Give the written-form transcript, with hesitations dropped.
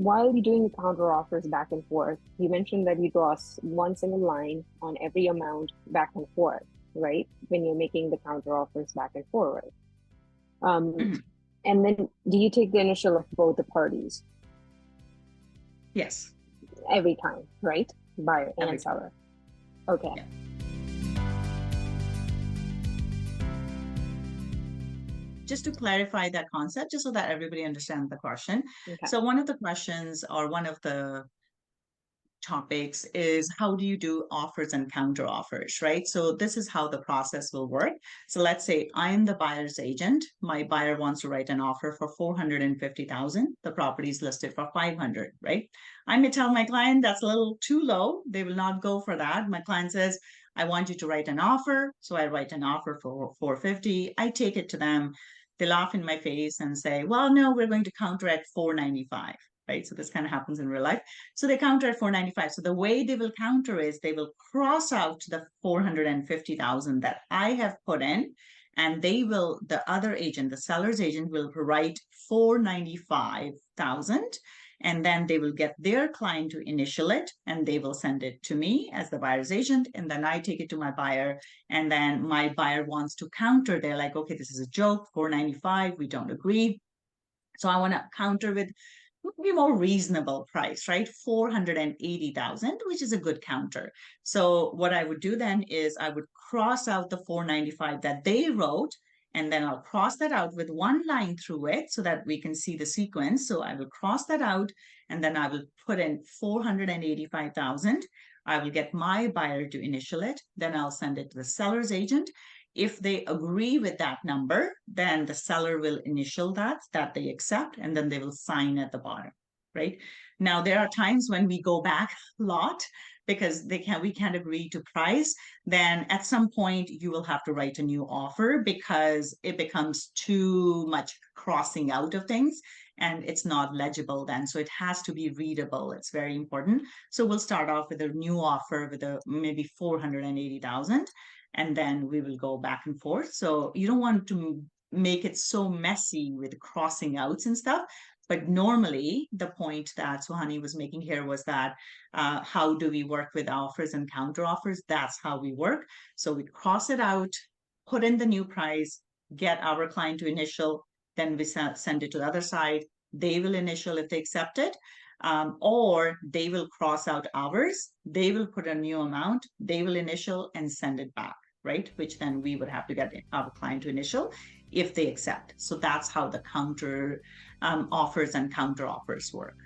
while you're doing the counter offers back and forth, you mentioned that you draw one single line on every amount back and forth, right? When you're making the counter offers back and forward. Mhm. And then do you take the initial of both the parties Yes. every time, right? Buyer Every and time. seller. Okay. Yeah. Just to clarify that concept, just so that everybody understands the question. Okay. So one of the questions or one of the topics is how do you do offers and counter offers, right? So this is how the process will work. So let's say I'm the buyer's agent. My buyer wants to write an offer for 450,000. The property is listed for 500, right? I may tell my client that's a little too low. They will not go for that. My client says, I want you to write an offer. So I write an offer for 450. I take it to them. They laugh in my face and say, well, no, we're going to counter at 495, right? So this kind of happens in real life. So they counter at 495. So the way they will counter is they will cross out the 450,000 that I have put in, and the other agent, the seller's agent, will write 495,000. And then they will get their client to initial it and they will send it to me as the buyer's agent. And then I take it to my buyer. And then my buyer wants to counter. They're like, okay, this is a joke, 495. We don't agree. So I want to counter with be more reasonable price, right? 480,000, which is a good counter. So what I would do then is I would cross out the 495 that they wrote, and then I'll cross that out with one line through it so that we can see the sequence. So I will cross that out and then I will put in 485,000. I will get my buyer to initial it. Then I'll send it to the seller's agent. If they agree with that number, then the seller will initial that they accept, and then they will sign at the bottom, right? Now, there are times when we go back a lot because we can't agree to price. Then at some point you will have to write a new offer because it becomes too much crossing out of things and it's not legible then. So it has to be readable. It's very important. So we'll start off with a new offer with maybe 480,000, and then we will go back and forth. So you don't want to make it so messy with crossing outs and stuff. But normally, the point that Suhani was making here was that how do we work with offers and counter offers? That's how we work. So we cross it out, put in the new price, get our client to initial, then we send it to the other side. They will initial if they accept it. Or they will cross out ours, they will put a new amount, they will initial and send it back, right? Which then we would have to get our client to initial if they accept. So that's how the counter offers and counter offers work.